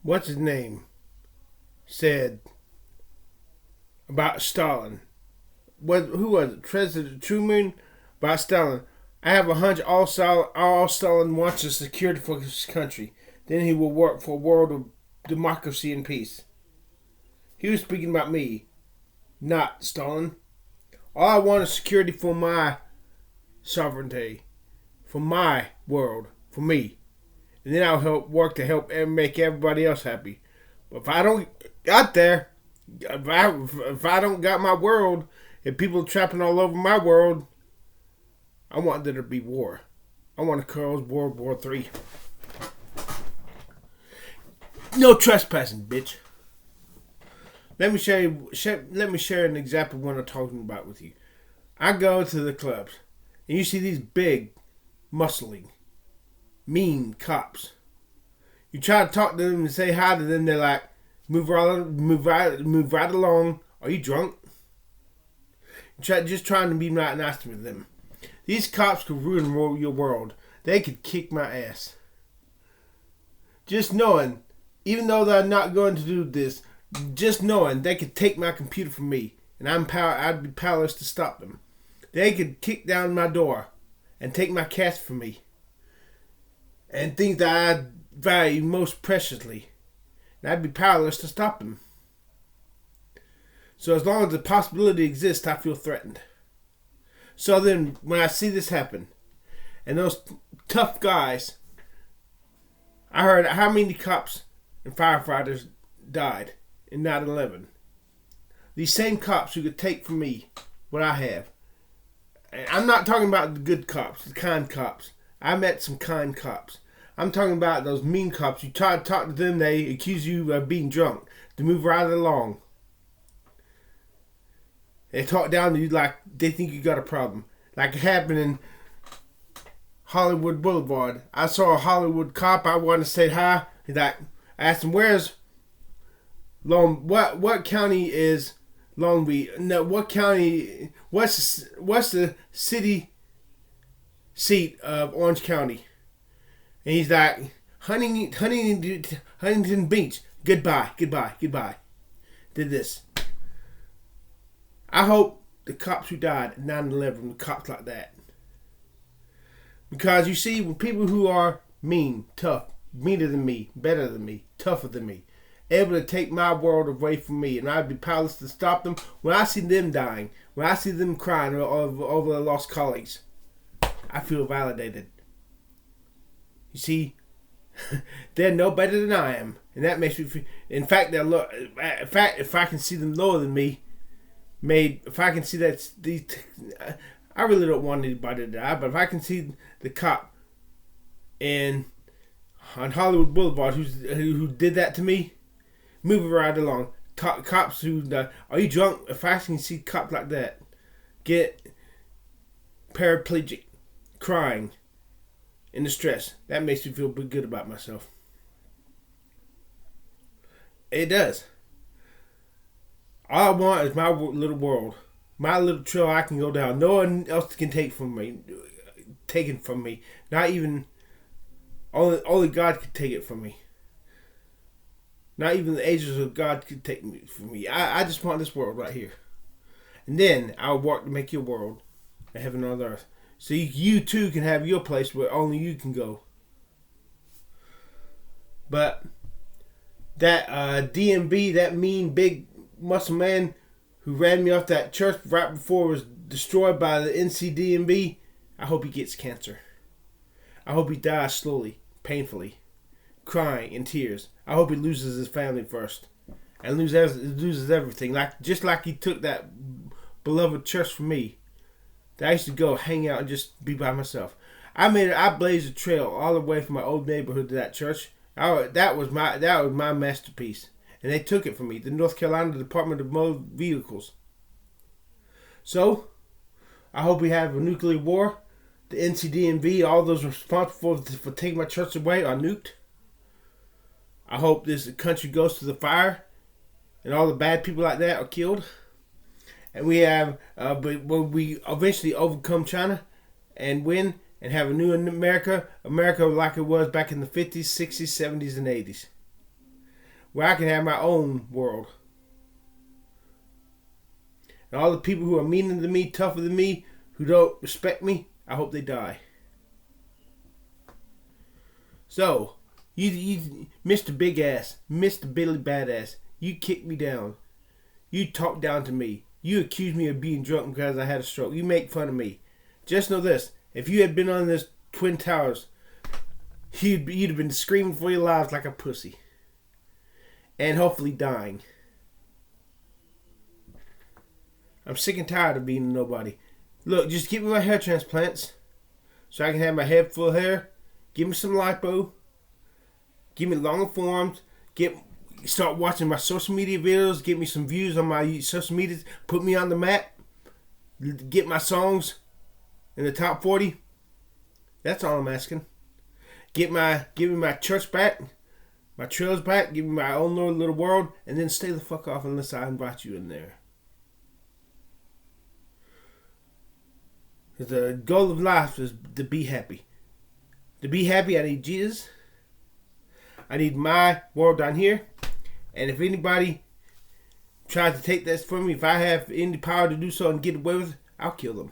what's his name, said about Stalin. Who was it? President Truman about Stalin. I have a hunch all Stalin wants is security for his country. Then he will work for a world of democracy and peace. He was speaking about me, not Stalin. All I want is security for my sovereignty, for my world, for me. And then I'll work to help and make everybody else happy. But if I don't got there, if I don't got my world, if people are trapping all over my world, I want there to be war. I want to cause World War III. No trespassing, bitch. Let me share an example of what I'm talking about with you. I go to the clubs, and you see these big, muscling, mean cops. You try to talk to them and say hi to them. They're like, move right along. Are you drunk? Just trying to be nice to them. These cops could ruin your world. They could kick my ass. Just knowing, even though they're not going to do this, just knowing they could take my computer from me, and I'd be powerless to stop them. They could kick down my door and take my cash from me, and things that I value most preciously, and I'd be powerless to stop them. So as long as the possibility exists, I feel threatened. So then, when I see this happen, and those tough guys, I heard how many cops and firefighters died in 9/11. These same cops who could take from me what I have. And I'm not talking about the good cops, the kind cops. I met some kind cops. I'm talking about those mean cops. You try to talk to them, they accuse you of being drunk. To move right along. They talk down to you like they think you got a problem. Like it happened in Hollywood Boulevard. I saw a Hollywood cop. I wanted to say hi. He's like, I asked him, where's what county is Long Beach? No, what county? What's the city seat of Orange County? And he's like, Huntington Beach. Goodbye. Did this. I hope the cops who died at 9/11 were cops like that. Because you see, when people who are mean, tough, meaner than me, better than me, tougher than me, able to take my world away from me, and I'd be powerless to stop them, when I see them dying, when I see them crying over their lost colleagues, I feel validated. You see, they're no better than I am, and that makes me feel. In fact, if I can see them lower than me, if I can see that I really don't want anybody to die, but if I can see the cop on Hollywood Boulevard who did that to me, moving right along, cops who are you drunk? If I can see cops like that get paraplegic, crying in distress, that makes me feel good about myself. It does. All I want is my little world, my little trail I can go down. No one else can take from me, taken from me. Not even only God could take it from me. Not even the angels of God could take me from me. I just want this world right here, and then I'll work to make your world a heaven on earth, so you too can have your place where only you can go. But that DMB, that mean big muscle man who ran me off that church right before it was destroyed by the NCDMB, I hope he gets cancer. I hope he dies slowly, painfully, crying in tears. I hope he loses his family first and loses everything, just like he took that beloved church from me. That I used to go hang out and just be by myself. I blazed a trail all the way from my old neighborhood to that church. That was my masterpiece. And they took it from me, the North Carolina Department of Motor Vehicles. So, I hope we have a nuclear war. The NCDMV, all those responsible for taking my church away, are nuked. I hope this country goes to the fire, and all the bad people like that are killed. And we have, but when we eventually overcome China and win and have a new America like it was back in the 50s, 60s, 70s, and 80s. where I can have my own world. And all the people who are meaner than me, tougher than me, who don't respect me, I hope they die. So, you Mr. Big Ass, Mr. Billy Badass, you kicked me down. You talk down to me. You accuse me of being drunk because I had a stroke. You make fun of me. Just know this. If you had been on this Twin Towers, you'd have been screaming for your lives like a pussy. And hopefully dying. I'm sick and tired of being a nobody. Look, just give me my hair transplants so I can have my head full of hair. Give me some lipo. Give me longer forms. Start watching my social media videos. Get me some views on my social medias. Put me on the map. Get my songs in the top 40. That's all I'm asking. Give me my church back. My trails back. Give me my own little world. And then stay the fuck off unless I invite you in there. The goal of life is to be happy. To be happy, I need Jesus. I need my world down here. And if anybody tries to take that from me, if I have any power to do so and get away with it, I'll kill them.